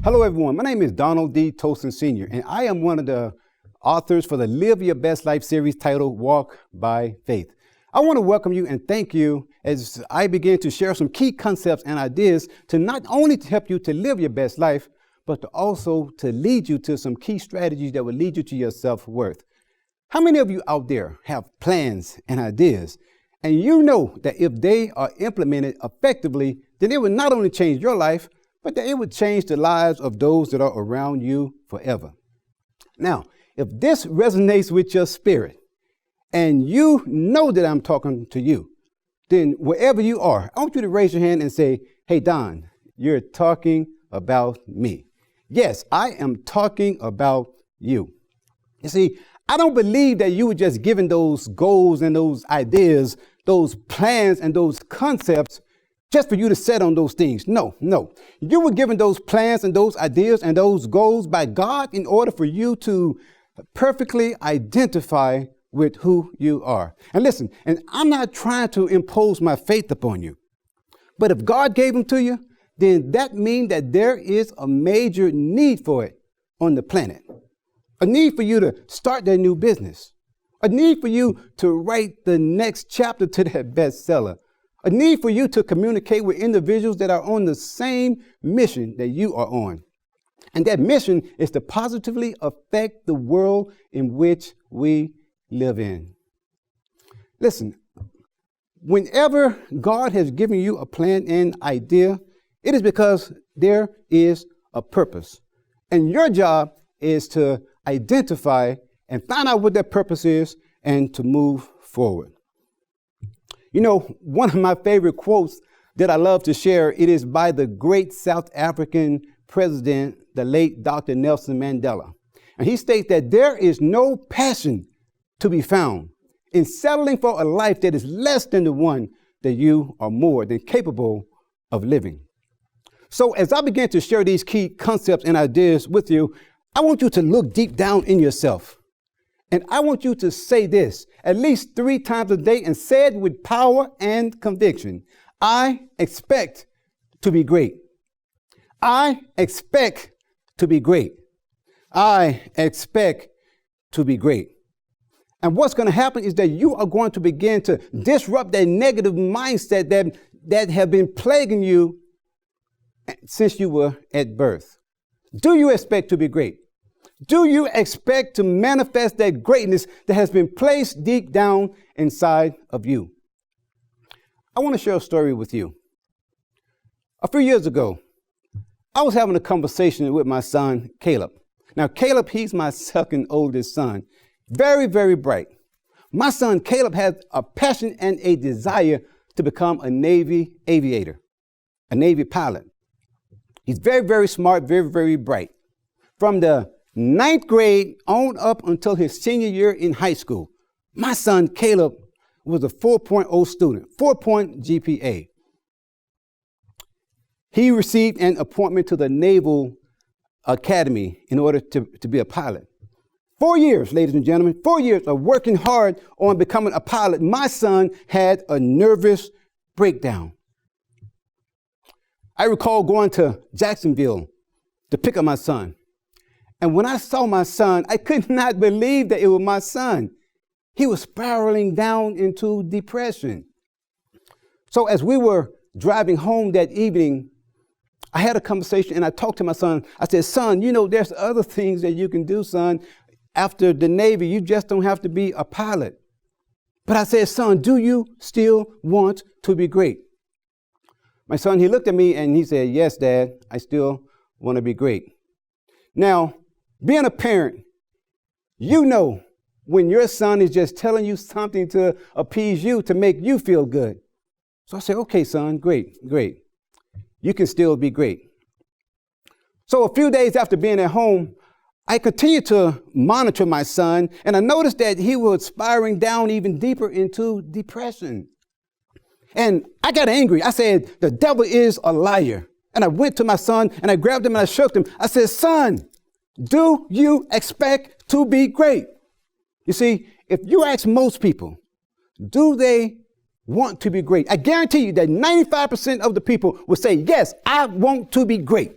Hello, everyone. My name is Donald D. Toldson Sr., and I am one of the authors for the Live Your Best Life series titled Walk by Faith. I want to welcome you and thank you as I begin to share some key concepts and ideas to not only to help you to live your best life, but to also to lead you to some key strategies that will lead you to your self-worth. How many of you out there have plans and ideas, and you know that if they are implemented effectively, then it will not only change your life, but that it would change the lives of those that are around you forever. Now, if this resonates with your spirit, and you know that I'm talking to you, then wherever you are, I want you to raise your hand and say, "Hey, Don, you're talking about me." Yes, I am talking about you. You see, I don't believe that you were just given those goals and those ideas, those plans and those concepts just for you to set on those things. No. You were given those plans and those ideas and those goals by God in order for you to perfectly identify with who you are. And listen, and I'm not trying to impose my faith upon you, but if God gave them to you, then that means that there is a major need for it on the planet. A need for you to start that new business. A need for you to write the next chapter to that bestseller. A need for you to communicate with individuals that are on the same mission that you are on. And that mission is to positively affect the world in which we live in. Listen, whenever God has given you a plan and idea, it is because there is a purpose. And your job is to identify and find out what that purpose is and to move forward. You know, one of my favorite quotes that I love to share, it is by the great South African president, the late Dr. Nelson Mandela. And he states that there is no passion to be found in settling for a life that is less than the one that you are more than capable of living. So as I begin to share these key concepts and ideas with you, I want you to look deep down in yourself. And I want you to say this at least 3 times a day and say it with power and conviction. I expect to be great. I expect to be great. I expect to be great. And what's going to happen is that you are going to begin to disrupt that negative mindset that have been plaguing you since you were at birth. Do you expect to be great? Do you expect to manifest that greatness that has been placed deep down inside of you? I want to share a story with you. A few years ago, I was having a conversation with my son, Caleb. Now, Caleb, he's my second oldest son. Very, very bright. My son, Caleb, has a passion and a desire to become a Navy aviator, a Navy pilot. He's very, very smart, very, very bright. From the 9th grade on up until his senior year in high school, my son Caleb was a 4.0 student, 4-point GPA. He received an appointment to the Naval Academy in order to be a pilot. 4 years, ladies and gentlemen, 4 years of working hard on becoming a pilot. My son had a nervous breakdown. I recall going to Jacksonville to pick up my son. And when I saw my son, I could not believe that it was my son. He was spiraling down into depression. So as we were driving home that evening, I had a conversation and I talked to my son. I said, "Son, you know, there's other things that you can do, son. After the Navy, you just don't have to be a pilot." But I said, "Son, do you still want to be great?" My son, he looked at me and he said, "Yes, Dad, I still want to be great." Now, being a parent, you know when your son is just telling you something to appease you, to make you feel good. So I said, "Okay, son, great. You can still be great." So a few days after being at home, I continued to monitor my son, and I noticed that he was spiraling down even deeper into depression. And I got angry. I said, "The devil is a liar." And I went to my son and I grabbed him and I shook him. I said, "Son, do you expect to be great?" You see, if you ask most people, do they want to be great? I guarantee you that 95% of the people will say, "Yes, I want to be great."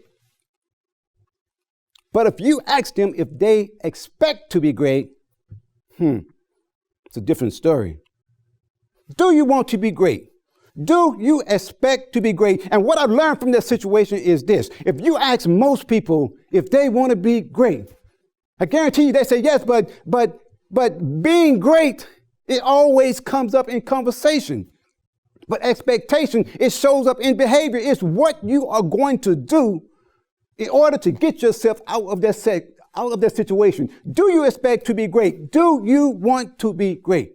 But if you ask them if they expect to be great, it's a different story. Do you want to be great? Do you expect to be great? And what I've learned from this situation is this. If you ask most people if they want to be great, I guarantee you they say yes, but being great, it always comes up in conversation. But expectation, it shows up in behavior. It's what you are going to do in order to get yourself out of that situation. Do you expect to be great? Do you want to be great?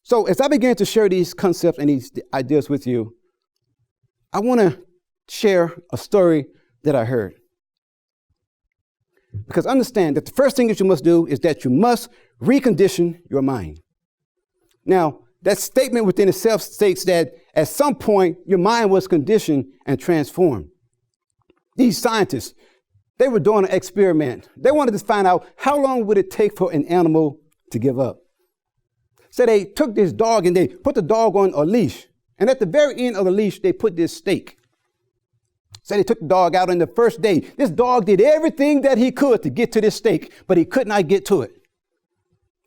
So as I began to share these concepts and these ideas with you, I want to share a story that I heard. Because understand that the first thing that you must do is that you must recondition your mind. Now, that statement within itself states that at some point your mind was conditioned and transformed. These scientists, they were doing an experiment. They wanted to find out how long would it take for an animal to give up. So they took this dog and they put the dog on a leash. And at the very end of the leash, they put this stake. So they took the dog out on the first day. This dog did everything that he could to get to this stake, but he could not get to it.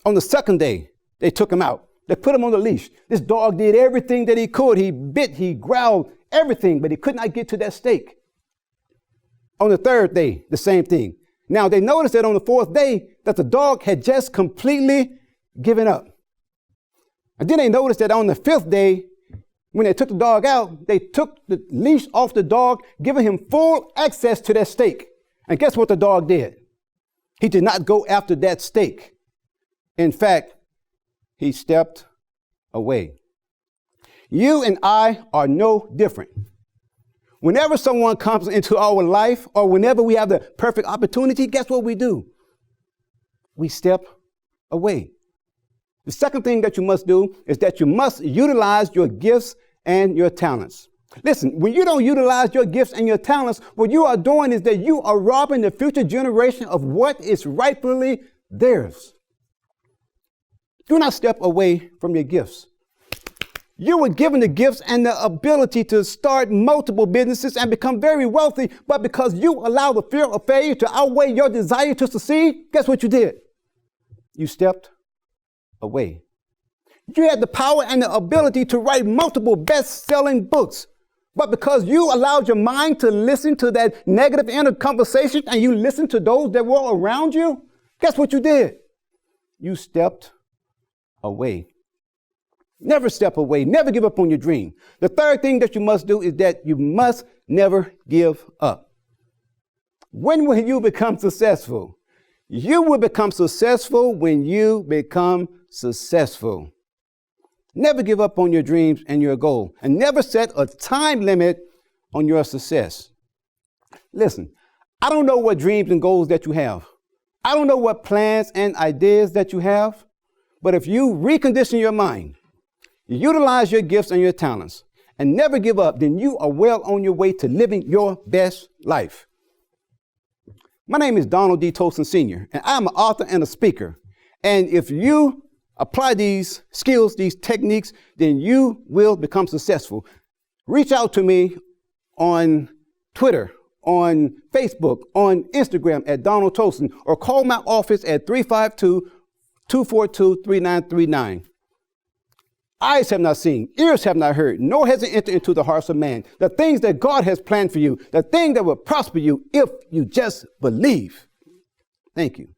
On the second day, they took him out. They put him on the leash. This dog did everything that he could. He bit, he growled, everything, but he could not get to that stake. On the third day, the same thing. Now, they noticed that on the fourth day, that the dog had just completely given up. And then they noticed that on the fifth day, when they took the dog out, they took the leash off the dog, giving him full access to that stake. And guess what the dog did? He did not go after that stake. In fact, he stepped away. You and I are no different. Whenever someone comes into our life or whenever we have the perfect opportunity, guess what we do? We step away. The second thing that you must do is that you must utilize your gifts and your talents. Listen, when you don't utilize your gifts and your talents, what you are doing is that you are robbing the future generation of what is rightfully theirs. Do not step away from your gifts. You were given the gifts and the ability to start multiple businesses and become very wealthy, but because you allow the fear of failure to outweigh your desire to succeed, guess what you did? You stepped away. You had the power and the ability to write multiple best-selling books, but because you allowed your mind to listen to that negative inner conversation and you listened to those that were around you, guess what you did? You stepped away. Never step away. Never give up on your dream. The third thing that you must do is that you must never give up. When will you become successful? You will become successful when you become successful. Never give up on your dreams and your goal, and never set a time limit on your success. Listen, I don't know what dreams and goals that you have. I don't know what plans and ideas that you have, but if you recondition your mind, utilize your gifts and your talents, and never give up, then you are well on your way to living your best life. My name is Donald D. Toldson Sr., and I'm an author and a speaker. And if you apply these skills, these techniques, then you will become successful. Reach out to me on Twitter, on Facebook, on Instagram at Donald Toldson, or call my office at 352-242-3939. Eyes have not seen, ears have not heard, nor has it entered into the hearts of man. The things that God has planned for you, the thing that will prosper you if you just believe. Thank you.